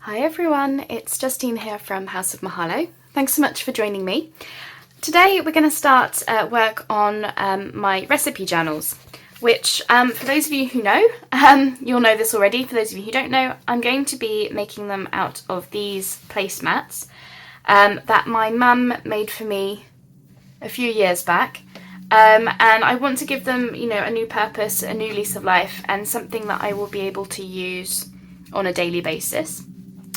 Hi everyone, it's Justine here from House of Mahalo. Thanks so much for joining me. Today we're going to start work on my recipe journals, which for those of you who know, you'll know this already. For those of you who don't know, I'm going to be making them out of these placemats that my mum made for me a few years back. And I want to give them, a new purpose, a new lease of life, and something that I will be able to use on a daily basis.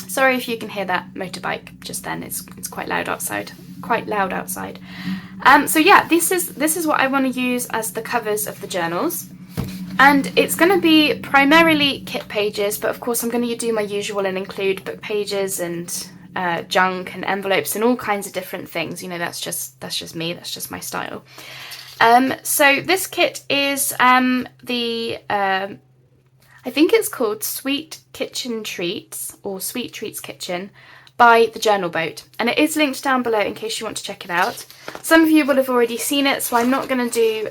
Sorry if you can hear that motorbike just then. It's quite loud outside. So yeah, this is what I want to use as the covers of the journals, and it's going to be primarily kit pages, but of course I'm going to do my usual and include book pages and junk and envelopes and all kinds of different things. That's just me. That's just my style. So this kit is I think it's called Sweet Kitchen Treats or Sweet Treats Kitchen by The Journal Boat, and it is linked down below in case you want to check it out. Some of you will have already seen it, so I'm not going to do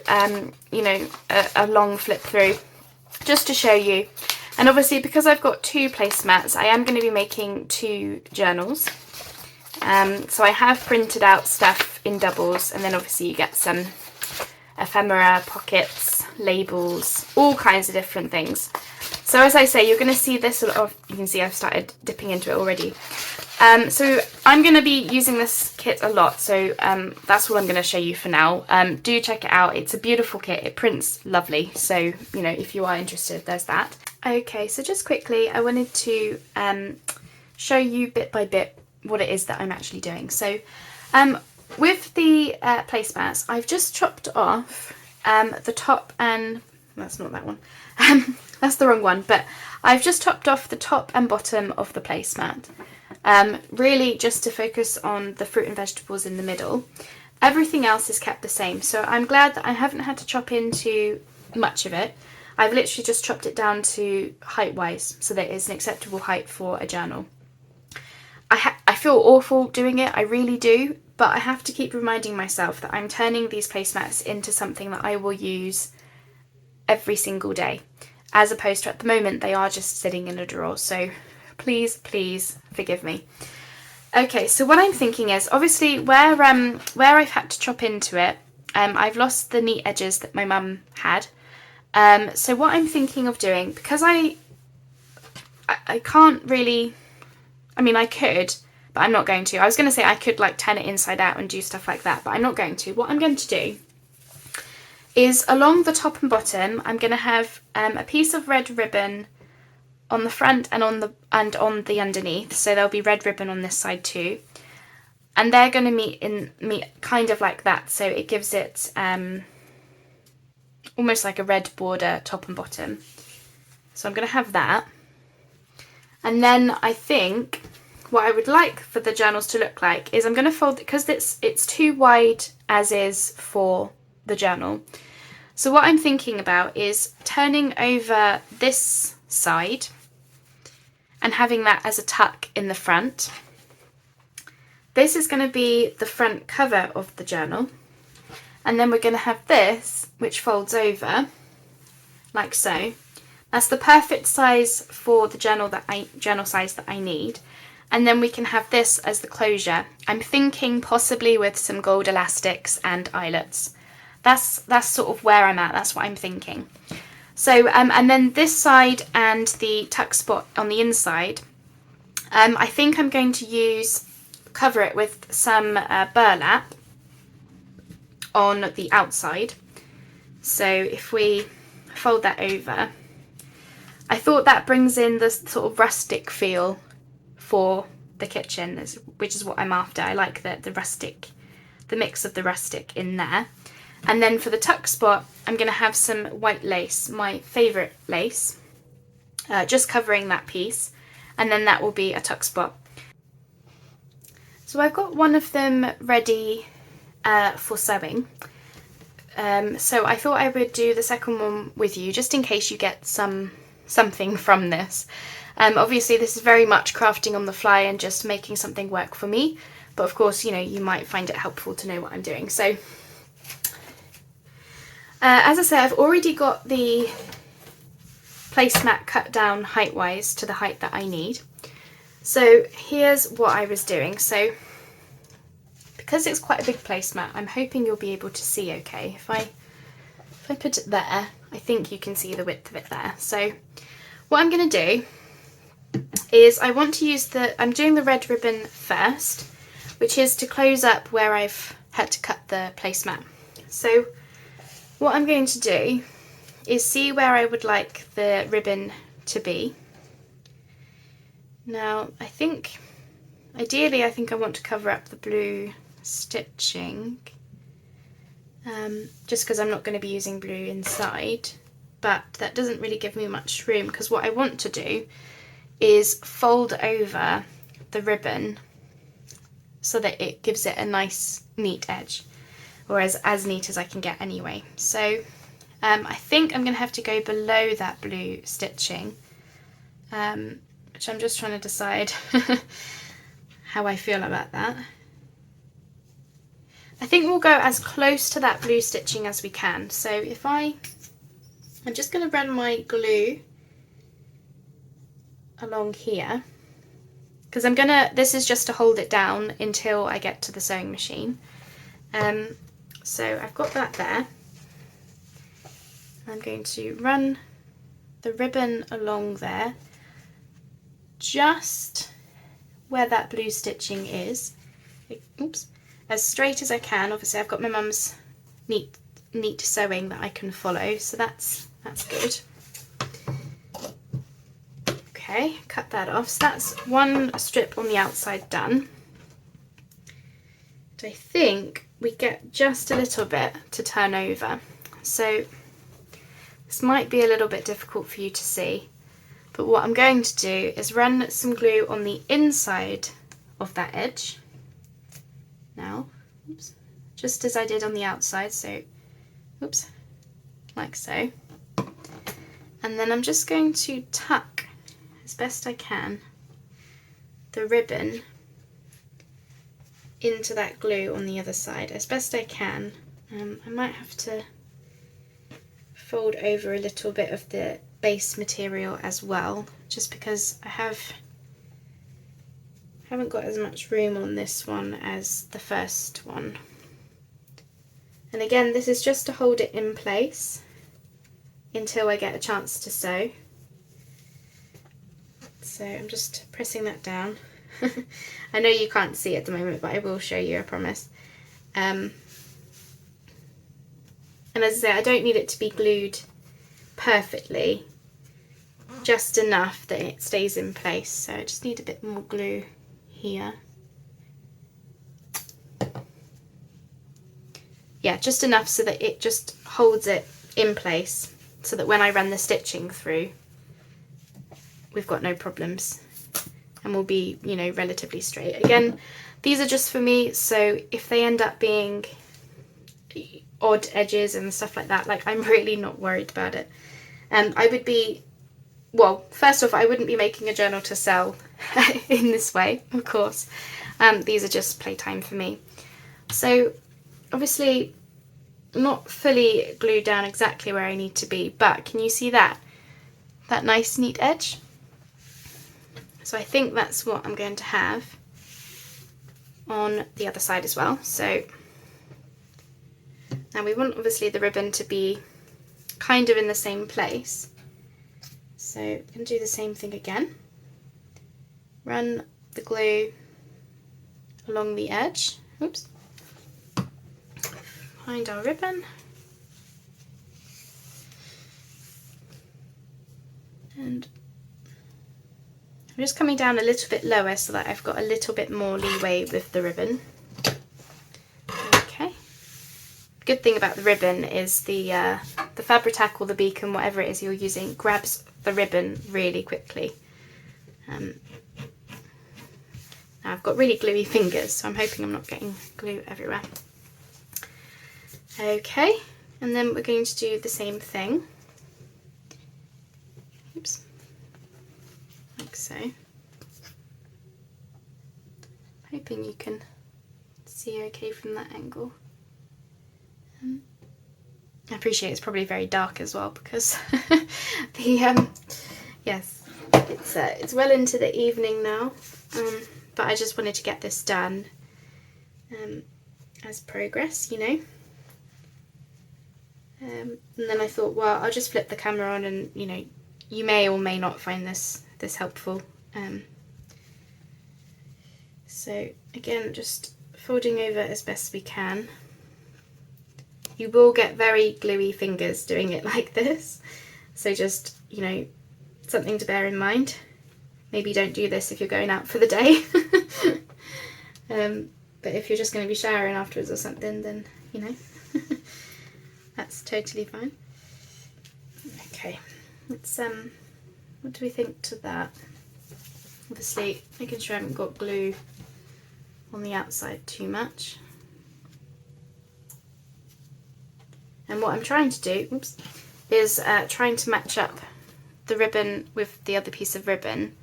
a long flip through, just to show you. And obviously because I've got two placemats, I am going to be making two journals. So I have printed out stuff in doubles, and then obviously you get some ephemera, pockets, labels, all kinds of different things. So as I say, you're going to see this sort of, you can see I've started dipping into it already. So I'm going to be using this kit a lot, so that's all I'm going to show you for now. Do check it out. It's a beautiful kit. It prints lovely, so if you are interested, there's that. Okay, so just quickly, I wanted to show you bit by bit what it is that I'm actually doing. So with the placemats, I've just chopped off the top and... that's not that one. That's the wrong one, but I've just chopped off the top and bottom of the placemat. Really just to focus on the fruit and vegetables in the middle. Everything else is kept the same, so I'm glad that I haven't had to chop into much of it. I've literally just chopped it down to height-wise, so that it's an acceptable height for a journal. I feel awful doing it, I really do, but I have to keep reminding myself that I'm turning these placemats into something that I will use every single day, as opposed to at the moment they are just sitting in a drawer, so please forgive me. Okay, so what I'm thinking is, obviously where I've had to chop into it, I've lost the neat edges that my mum had. So what I'm thinking of doing, because I can't really, I mean I could, but I'm not going to. I was going to say I could like turn it inside out and do stuff like that, but I'm not going to. What I'm going to do is along the top and bottom, I'm going to have a piece of red ribbon on the front and on the underneath. So there'll be red ribbon on this side too, and they're going to meet kind of like that. So it gives it almost like a red border top and bottom. So I'm going to have that, and then I think what I would like for the journals to look like is I'm going to fold it, because it's too wide as is for the journal. So what I'm thinking about is turning over this side and having that as a tuck in the front. This is going to be the front cover of the journal, and then we're going to have this which folds over like so. That's the perfect size for the journal size that I need. And then we can have this as the closure. I'm thinking possibly with some gold elastics and eyelets. That's sort of where I'm at. That's what I'm thinking. So and then this side and the tuck spot on the inside, I think I'm going to cover it with some burlap on the outside. So if we fold that over, I thought that brings in this sort of rustic feel for the kitchen, which is what I'm after. I like the rustic, the mix of the rustic in there. And then for the tuck spot, I'm going to have some white lace, my favourite lace, just covering that piece, and then that will be a tuck spot. So I've got one of them ready for sewing. So I thought I would do the second one with you, just in case you get something from this. Obviously this is very much crafting on the fly and just making something work for me, but of course, you might find it helpful to know what I'm doing. So as I say, I've already got the placemat cut down height-wise to the height that I need. So here's what I was doing. So because it's quite a big placemat, I'm hoping you'll be able to see okay. If I put it there, I think you can see the width of it there. So what I'm going to do is I want to use I'm doing the red ribbon first, which is to close up where I've had to cut the placemat. So what I'm going to do is see where I would like the ribbon to be. Now ideally I think I want to cover up the blue stitching, just because I'm not going to be using blue inside, but that doesn't really give me much room, because what I want to do is fold over the ribbon so that it gives it a nice neat edge, or as neat as I can get anyway. So I think I'm going to have to go below that blue stitching, which I'm just trying to decide how I feel about that. I think we'll go as close to that blue stitching as we can. So if I'm just going to run my glue along here, because this is just to hold it down until I get to the sewing machine. So I've got that there. I'm going to run the ribbon along there, just where that blue stitching is. Oops. As straight as I can. Obviously I've got my mum's neat sewing that I can follow, so that's good. Okay, cut that off. So that's one strip on the outside done. And I think we get just a little bit to turn over. So this might be a little bit difficult for you to see, but what I'm going to do is run some glue on the inside of that edge. Now, oops, just as I did on the outside, so, oops, like so. And then I'm just going to tuck, as best I can, the ribbon into that glue on the other side, as best I can. I might have to fold over a little bit of the base material as well, just because I haven't got as much room on this one as the first one. And again, this is just to hold it in place until I get a chance to sew. So I'm just pressing that down. I know you can't see it at the moment, but I will show you, I promise. And as I say, I don't need it to be glued perfectly, just enough that it stays in place. So I just need a bit more glue here. Yeah, just enough so that it just holds it in place, so that when I run the stitching through, we've got no problems and will be, you know, relatively straight. Again, these are just for me, so if they end up being odd edges and stuff like that, like, I'm really not worried about it. I would be, well, first off, I wouldn't be making a journal to sell in this way, of course. These are just playtime for me. So obviously not fully glued down exactly where I need to be, but can you see that nice neat edge? So I think that's what I'm going to have on the other side as well. So now we want obviously the ribbon to be kind of in the same place. So I'm going to do the same thing again. Run the glue along the edge. Oops. Find our ribbon. And I'm just coming down a little bit lower so that I've got a little bit more leeway with the ribbon. Okay. Good thing about the ribbon is the Fabri-Tac or the beacon, whatever it is you're using, grabs the ribbon really quickly. Now I've got really gluey fingers, so I'm hoping I'm not getting glue everywhere. Okay, and then we're going to do the same thing. Oops. Like so. Hoping you can see okay from that angle. I appreciate it's probably very dark as well, because the yes, So it's well into the evening now, but I just wanted to get this done as progress, you know. And then I thought, well, I'll just flip the camera on, and you know, you may or may not find this helpful. So again, just folding over as best we can. You will get very gluey fingers doing it like this, so just, you know, something to bear in mind. Maybe don't do this if you're going out for the day. But if you're just going to be showering afterwards or something, then, you know, that's totally fine. Okay, let's what do we think to that? Obviously making sure I haven't got glue on the outside too much. And what I'm trying to do, is trying to match up the ribbon with the other piece of ribbon,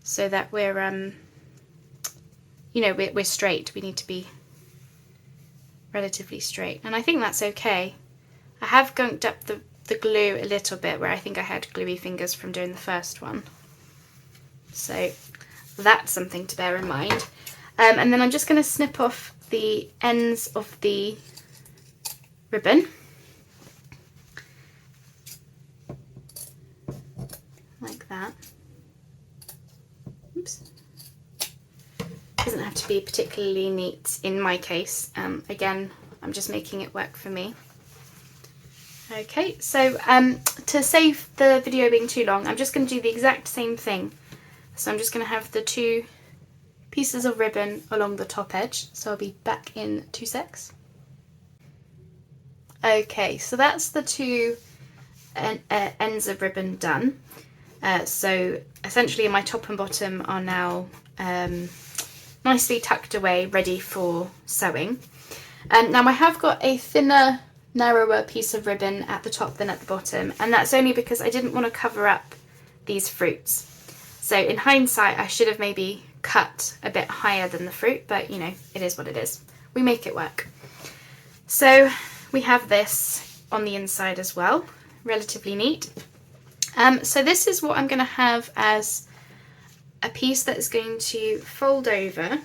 so that we're you know, we're straight. We need to be relatively straight, and I think that's okay. I have gunked up the glue a little bit where I think I had gluey fingers from doing the first one, so that's something to bear in mind. And then I'm just going to snip off the ends of the ribbon like that. Oops. Doesn't have to be particularly neat in my case. Again, I'm just making it work for me. Okay, so to save the video being too long, I'm just going to do the exact same thing. So I'm just going to have the two pieces of ribbon along the top edge. So I'll be back in 2 secs. Okay, so that's the two ends of ribbon done. So essentially my top and bottom are now nicely tucked away, ready for sewing. Now I have got a thinner, narrower piece of ribbon at the top than at the bottom, and that's only because I didn't want to cover up these fruits. So in hindsight, I should have maybe cut a bit higher than the fruit, but you know, it is what it is. We make it work. So we have this on the inside as well, relatively neat. So this is what I'm going to have as a piece that is going to fold over,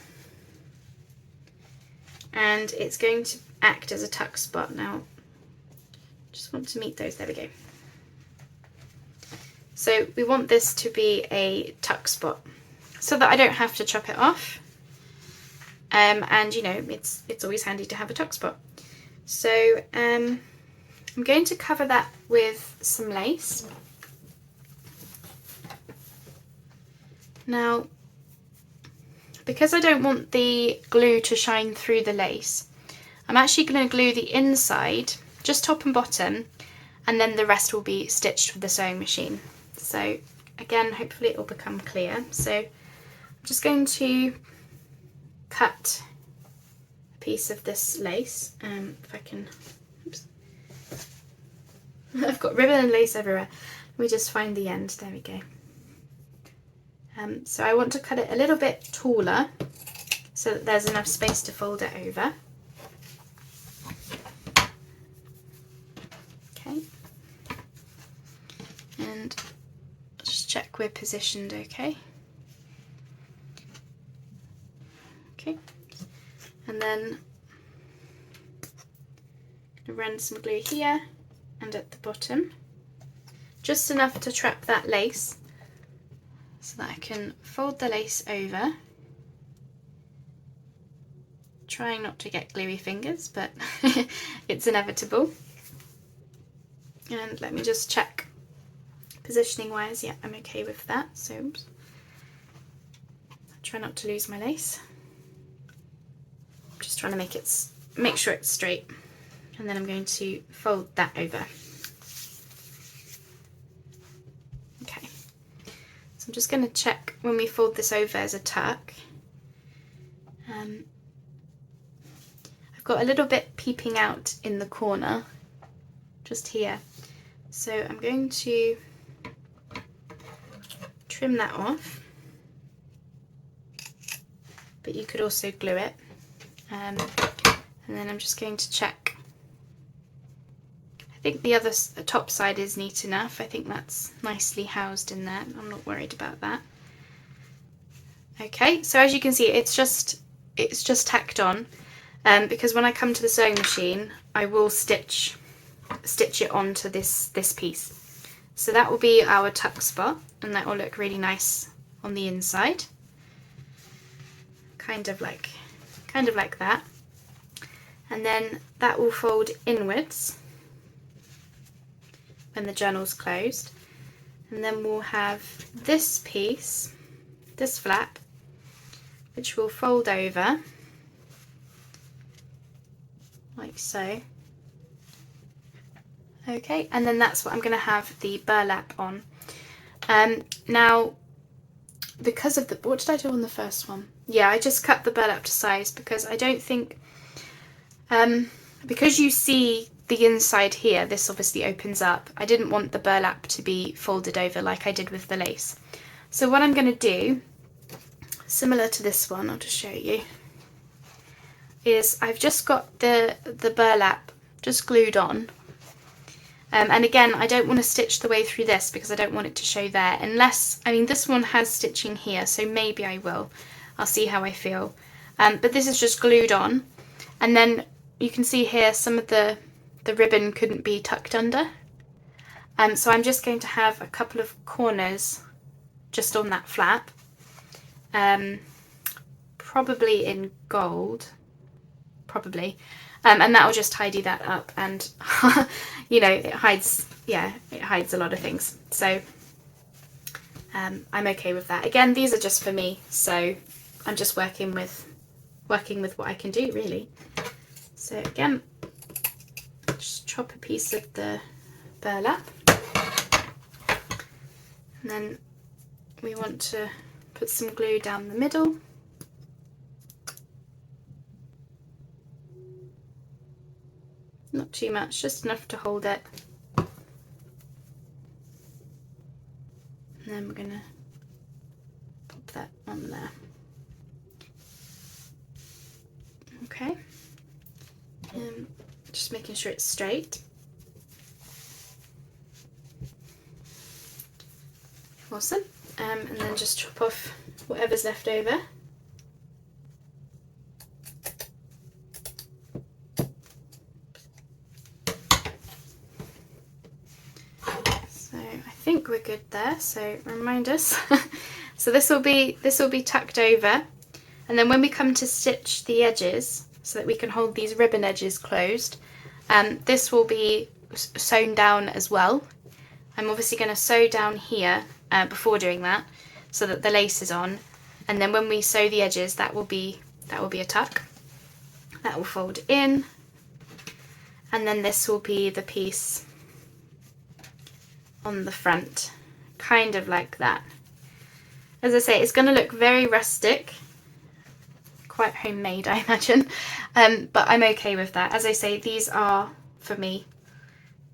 and it's going to act as a tuck spot. Now, just want to meet those, there we go. So we want this to be a tuck spot so that I don't have to chop it off. And you know, it's always handy to have a tuck spot. So I'm going to cover that with some lace. Now, because I don't want the glue to shine through the lace, I'm actually going to glue the inside, just top and bottom, and then the rest will be stitched with the sewing machine. So again, hopefully it will become clear. So I'm just going to cut a piece of this lace, if I can, oops. I've got ribbon and lace everywhere. Let me just find the end, there we go. So I want to cut it a little bit taller so that there's enough space to fold it over. Okay. And just check we're positioned okay. Okay. And then I'm going to run some glue here and at the bottom. Just enough to trap that lace, so that I can fold the lace over, trying not to get gluey fingers, but it's inevitable. And let me just check positioning wise. Yeah, I'm okay with that. So oops. Try not to lose my lace. I'm just trying to make sure it's straight, and then I'm going to fold that over. I'm just going to check when we fold this over as a tuck. I've got a little bit peeping out in the corner, just here. So I'm going to trim that off, but you could also glue it. And then I'm just going to check. I think the top side is neat enough. I think that's nicely housed in there. I'm not worried about that. Okay, so as you can see, it's just tacked on, because when I come to the sewing machine, I will stitch it onto this piece. So that will be our tuck spot, and that will look really nice on the inside, kind of like that. And then that will fold inwards when the journal's closed, and then we'll have this piece, this flap, which will fold over like so. Okay, and then that's what I'm going to have the burlap on. Now, because of what did I do on the first one? Yeah, I just cut the burlap to size because I don't think, because you see the inside here, this obviously opens up. I didn't want the burlap to be folded over like I did with the lace. So what I'm going to do, similar to this one, I'll just show you, is I've just got the burlap just glued on. And again, I don't want to stitch the way through this because I don't want it to show there, unless, I mean, this one has stitching here, so maybe I will. I'll see how I feel. But this is just glued on. And then you can see here some of the ribbon couldn't be tucked under. So I'm just going to have a couple of corners just on that flap. Probably in gold. Probably. And that will just tidy that up, and you know, it hides a lot of things. So I'm okay with that. Again, these are just for me, so I'm just working with what I can do, really. So again, just chop a piece of the burlap, and then we want to put some glue down the middle. Not too much, just enough to hold it. And then we're gonna pop that on there. Okay. Just making sure it's straight. Awesome. And then just chop off whatever's left over. I think we're good there, so remind us. So this will be tucked over, and then when we come to stitch the edges so that we can hold these ribbon edges closed, this will be sewn down as well. I'm obviously going to sew down here before doing that so that the lace is on, and then when we sew the edges, that will be a tuck. That will fold in, and then this will be the piece on the front, kind of like that. As I say, it's going to look very rustic, quite homemade, I imagine, but I'm okay with that. As I say, these are for me,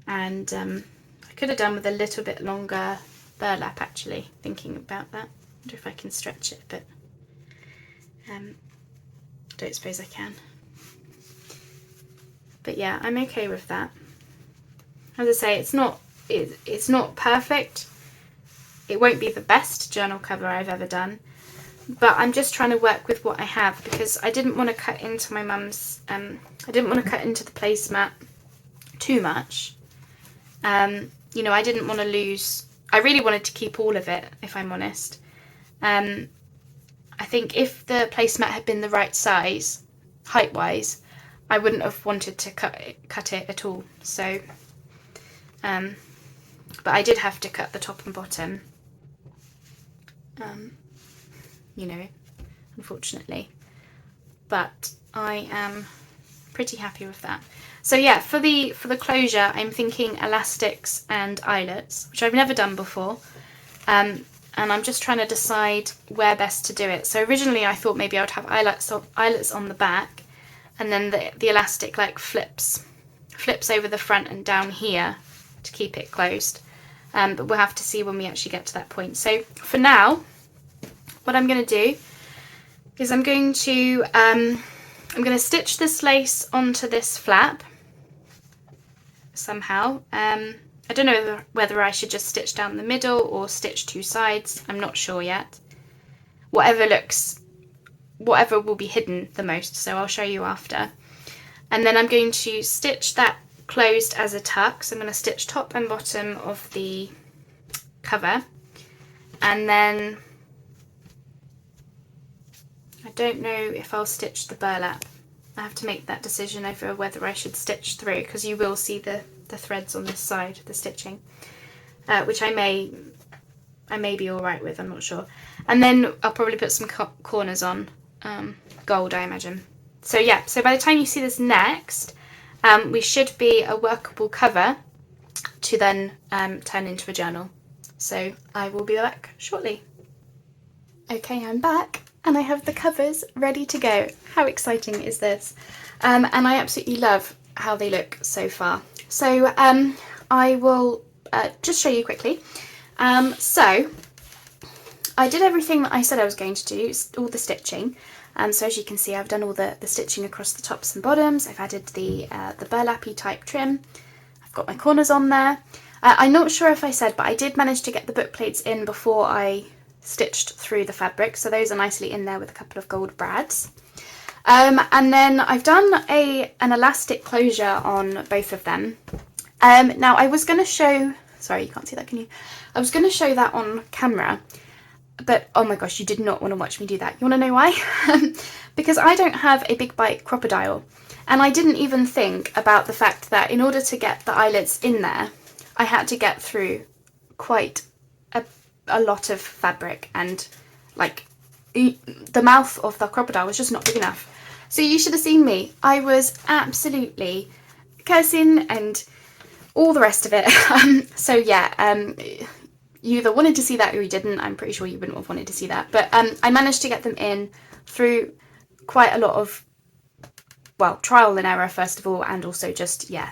and I could have done with a little bit longer burlap, actually, thinking about that. I wonder if I can stretch it, but don't suppose I can. But yeah, I'm okay with that. As I say, it's not perfect. It won't be the best journal cover I've ever done, but I'm just trying to work with what I have, because I didn't want to cut into my mum's, I didn't want to cut into the placemat too much. You know, I didn't want to lose, I really wanted to keep all of it, if I'm honest. I think if the placemat had been the right size, height-wise, I wouldn't have wanted to cut it at all. So, but I did have to cut the top and bottom, you know, unfortunately. But I am pretty happy with that. So yeah, for the closure, I'm thinking elastics and eyelets, which I've never done before. And I'm just trying to decide where best to do it. So originally I thought maybe I would have eyelets on the back, and then the elastic like flips over the front and down here to keep it closed. But we'll have to see when we actually get to that point. So for now, what I'm going to do is I'm going to stitch this lace onto this flap, somehow. I don't know whether I should just stitch down the middle or stitch 2 sides. I'm not sure yet. Whatever will be hidden the most, so I'll show you after. And then I'm going to stitch that closed as a tuck. So I'm going to stitch top and bottom of the cover. And then I don't know if I'll stitch the burlap. I have to make that decision over whether I should stitch through, because you will see the threads on this side, the stitching, which I may be alright with, I'm not sure. And then I'll probably put some corners on, gold I imagine. So yeah, so by the time you see this next, we should be a workable cover to then turn into a journal. So I will be back shortly. Okay, I'm back and I have the covers ready to go. How exciting is this? And I absolutely love how they look so far. So I will just show you quickly. So I did everything that I said I was going to do, all the stitching. So as you can see, I've done all the stitching across the tops and bottoms. I've added the burlappy type trim. I've got my corners on there. I'm not sure if I said, but I did manage to get the book plates in before I stitched through the fabric. So those are nicely in there with a couple of gold brads. And then I've done an elastic closure on both of them. Now I was going to show, sorry, you can't see that, can you? I was going to show that on camera. But oh my gosh, you did not want to watch me do that. You want to know why? Because I don't have a big bite crocodile. And I didn't even think about the fact that in order to get the eyelets in there, I had to get through quite a lot of fabric, and like the mouth of the crocodile was just not big enough. So you should have seen me. I was absolutely cursing and all the rest of it. So yeah, you either wanted to see that or you didn't. I'm pretty sure you wouldn't have wanted to see that. But I managed to get them in through quite a lot of, well, trial and error first of all, and also just, yeah.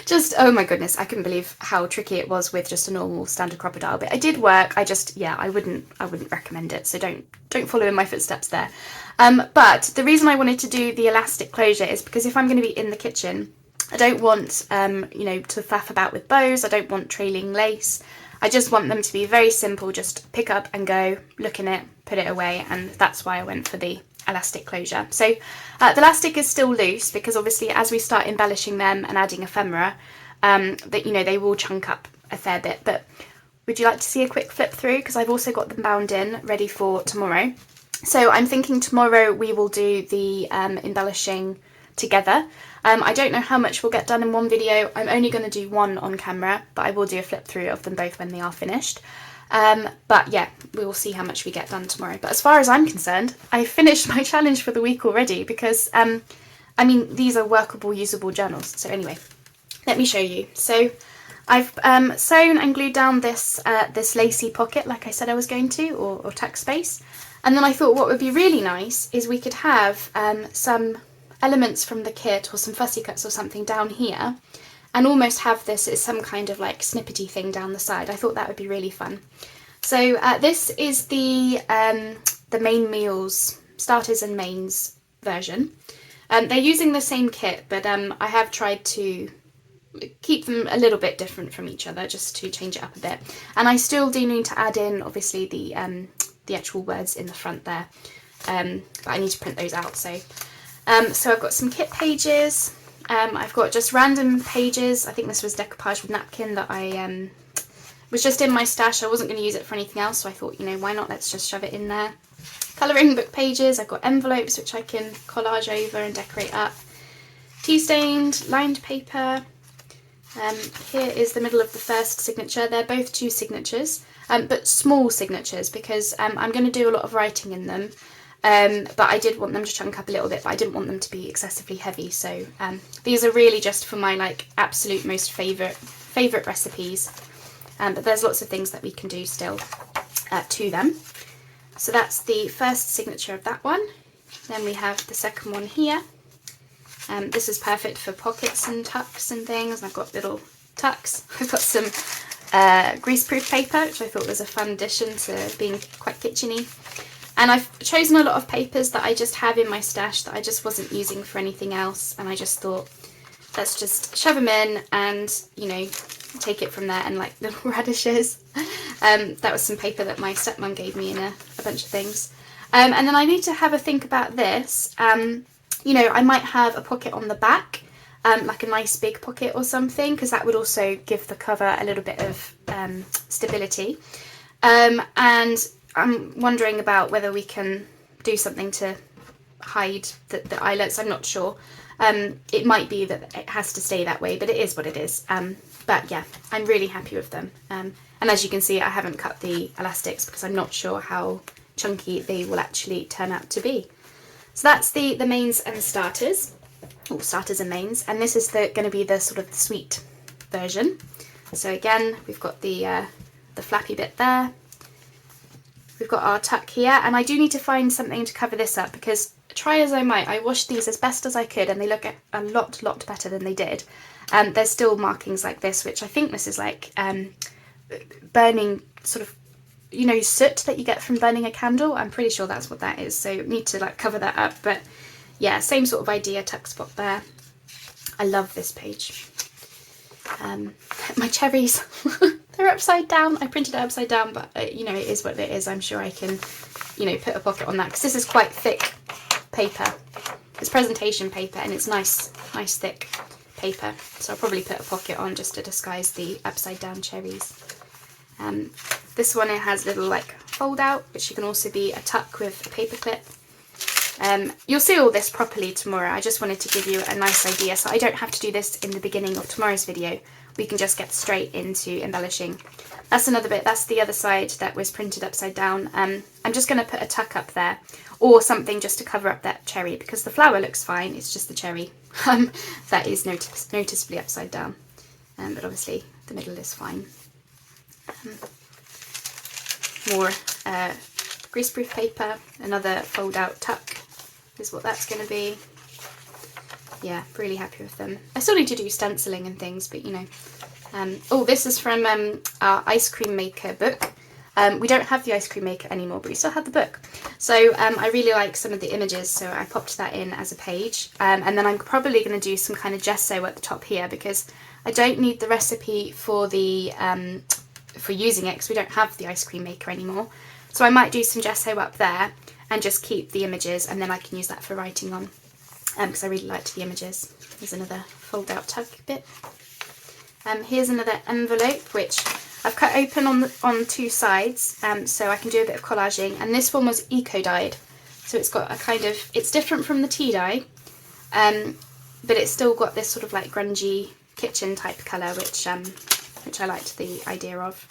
Just, oh my goodness, I couldn't believe how tricky it was with just a normal standard crocodile. But it did work. I just, yeah, I wouldn't recommend it. So don't follow in my footsteps there. But the reason I wanted to do the elastic closure is because if I'm going to be in the kitchen, I don't want, you know, to faff about with bows. I don't want trailing lace. I just want them to be very simple, just pick up and go, look in it, put it away, and that's why I went for the elastic closure. So the elastic is still loose because obviously as we start embellishing them and adding ephemera, that, you know, they will chunk up a fair bit. But would you like to see a quick flip through? Because I've also got them bound in, ready for tomorrow. So I'm thinking tomorrow we will do the embellishing together. I don't know how much we'll get done in one video. I'm only going to do one on camera, but I will do a flip through of them both when they are finished. But yeah, we will see how much we get done tomorrow. But as far as I'm concerned, I finished my challenge for the week already because, I mean, these are workable, usable journals. So anyway, let me show you. So I've sewn and glued down this lacy pocket like I said I was going to, or tuck space. And then I thought what would be really nice is we could have some elements from the kit or some fussy cuts or something down here, and almost have this as some kind of like snippety thing down the side. I thought that would be really fun. So this is the main meals, starters and mains version. They're using the same kit, but I have tried to keep them a little bit different from each other just to change it up a bit. And I still do need to add in obviously the actual words in the front there, but I need to print those out. So I've got some kit pages. I've got just random pages. I think this was decoupage with napkin that I was just in my stash. I wasn't going to use it for anything else, so I thought, you know, why not? Let's just shove it in there. Colouring book pages. I've got envelopes which I can collage over and decorate up. Tea stained, lined paper. Here is the middle of the first signature. They're both 2 signatures, but small signatures because I'm going to do a lot of writing in them. But I did want them to chunk up a little bit, but I didn't want them to be excessively heavy. So these are really just for my like absolute most favourite recipes. But there's lots of things that we can do still to them. So that's the first signature of that one. Then we have the second one here. This is perfect for pockets and tucks and things. I've got little tucks. I've got some greaseproof paper, which I thought was a fun addition to being quite kitcheny. And I've chosen a lot of papers that I just have in my stash that I just wasn't using for anything else. And I just thought, let's just shove them in and, you know, take it from there, and like little radishes. That was some paper that my stepmom gave me in a bunch of things. And then I need to have a think about this. You know, I might have a pocket on the back, like a nice big pocket or something, because that would also give the cover a little bit of stability. And I'm wondering about whether we can do something to hide the eyelets. I'm not sure. It might be that it has to stay that way, but it is what it is. But yeah, I'm really happy with them. And as you can see, I haven't cut the elastics because I'm not sure how chunky they will actually turn out to be. So that's the mains and starters, or starters and mains, and this is going to be the sort of the sweet version. So again, we've got the flappy bit there. We've got our tuck here, and I do need to find something to cover this up because, try as I might, I washed these as best as I could and they look a lot better than they did. There's still markings like this, which I think this is like burning sort of, you know, soot that you get from burning a candle. I'm pretty sure that's what that is, so you need to like cover that up. But yeah, same sort of idea, tuck spot there. I love this page. My cherries, they're upside down. I printed it upside down, but you know, it is what it is. I'm sure I can, you know, put a pocket on that because this is quite thick paper. It's presentation paper and it's nice thick paper. So I'll probably put a pocket on just to disguise the upside down cherries. This one, it has little like fold out, which can also be a tuck with a paper clip. You'll see all this properly tomorrow. I just wanted to give you a nice idea so I don't have to do this in the beginning of tomorrow's video. We can just get straight into embellishing. That's another bit, that's the other side that was printed upside down. I'm just going to put a tuck up there or something just to cover up that cherry because the flower looks fine, it's just the cherry that is noticeably upside down. But obviously the middle is fine. More greaseproof paper, another fold out tuck is what that's going to be. Yeah, really happy with them. I still need to do stenciling and things, but you know. Oh, this is from our ice cream maker book. We don't have the ice cream maker anymore, but we still have the book. So I really like some of the images, so I popped that in as a page. And then I'm probably going to do some kind of gesso at the top here because I don't need the recipe for the for using it because we don't have the ice cream maker anymore. So I might do some gesso up there and just keep the images, and then I can use that for writing on because I really liked the images. Here's another fold out tuck bit. Here's another envelope which I've cut open on two sides so I can do a bit of collaging, and this one was eco-dyed, so it's got a kind of, it's different from the tea dye, but it's still got this sort of like grungy kitchen type colour which I liked the idea of.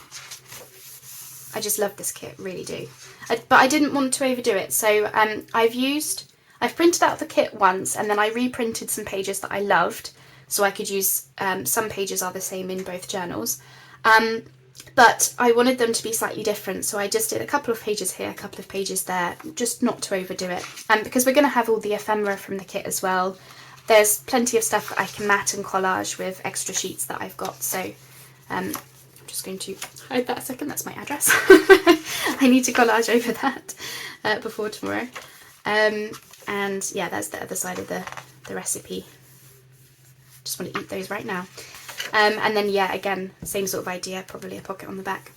I just love this kit, really do. But I didn't want to overdo it, so I've printed out the kit once and then I reprinted some pages that I loved, so I could use, some pages are the same in both journals. But I wanted them to be slightly different, so I just did a couple of pages here, a couple of pages there, just not to overdo it. Because we're going to have all the ephemera from the kit as well. There's plenty of stuff that I can mat and collage with extra sheets that I've got, so I'm just going to hide that a second, that's my address. I need to collage over that before tomorrow. And yeah, that's the other side of the recipe. Just want to eat those right now. And then yeah, again, same sort of idea, probably a pocket on the back.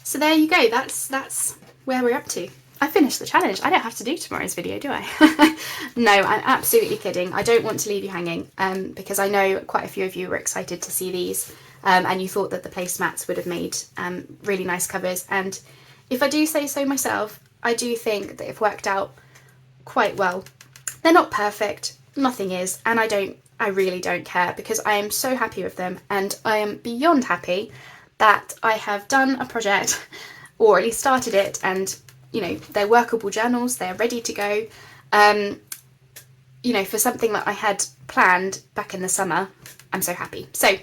So there you go, that's where we're up to. I finished the challenge. I don't have to do tomorrow's video, do I? No, I'm absolutely kidding. I don't want to leave you hanging because I know quite a few of you were excited to see these and you thought that the placemats would have made really nice covers. And if I do say so myself, I do think that they've worked out quite well. They're not perfect, nothing is, and I really don't care because I am so happy with them, and I am beyond happy that I have done a project or at least started it, and you know, they're workable journals, they're ready to go. You know, for something that I had planned back in the summer, I'm so happy. So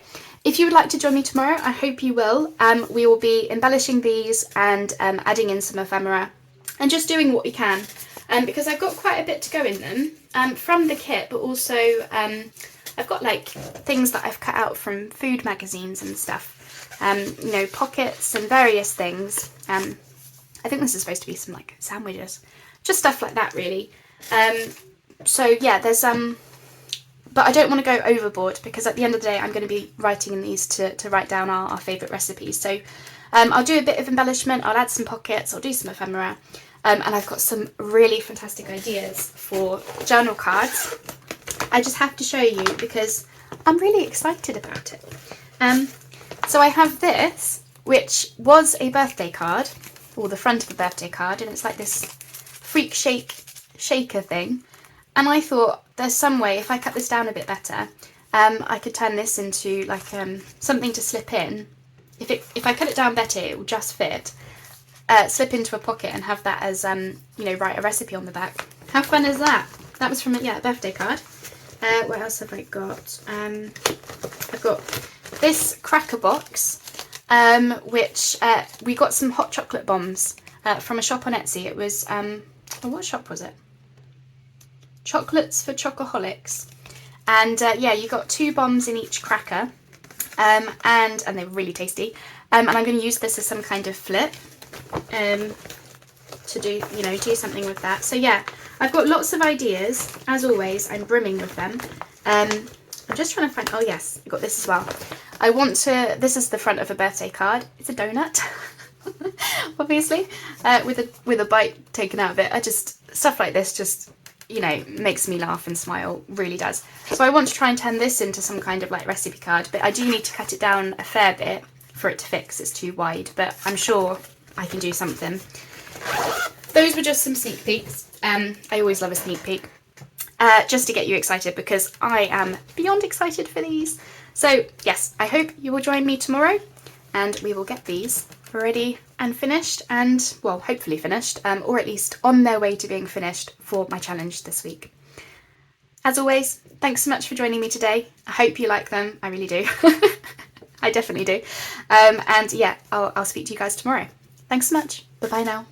if you would like to join me tomorrow, I hope you will. We will be embellishing these and adding in some ephemera and just doing what we can. Because I've got quite a bit to go in them from the kit, but also I've got like things that I've cut out from food magazines and stuff, you know, pockets and various things. I think this is supposed to be some like sandwiches, just stuff like that really. So yeah, there's but I don't want to go overboard because at the end of the day I'm going to be writing in these to write down our favourite recipes. So I'll do a bit of embellishment, I'll add some pockets, I'll do some ephemera, and I've got some really fantastic ideas for journal cards. I just have to show you because I'm really excited about it. So I have this, which was a birthday card, or the front of a birthday card, and it's like this freak shaker thing. And I thought there's some way, if I cut this down a bit better, I could turn this into like something to slip in. If I cut it down better, it will just fit. Slip into a pocket and have that as, write a recipe on the back. How fun is that? That was from a birthday card. What else have I got? I've got this cracker box, which we got some hot chocolate bombs from a shop on Etsy. It was, what shop was it? Chocolates for Chocoholics. And you got 2 bombs in each cracker, and they're really tasty. And I'm going to use this as some kind of flip to do something with that. So yeah, I've got lots of ideas. As always, I'm brimming with them. I'm just trying to find, oh yes, I got this as well. This is the front of a birthday card. It's a donut, obviously, with a bite taken out of it. Stuff like this just, makes me laugh and smile, really does. So I want to try and turn this into some kind of like recipe card, but I do need to cut it down a fair bit for it to fit because it's too wide, but I'm sure I can do something. Those were just some sneak peeks. I always love a sneak peek. Just to get you excited because I am beyond excited for these. So yes, I hope you will join me tomorrow and we will get these ready and finished and, well, hopefully finished, or at least on their way to being finished for my challenge this week. As always, thanks so much for joining me today. I hope you like them. I really do. I definitely do. And yeah, I'll speak to you guys tomorrow. Thanks so much. Bye-bye now.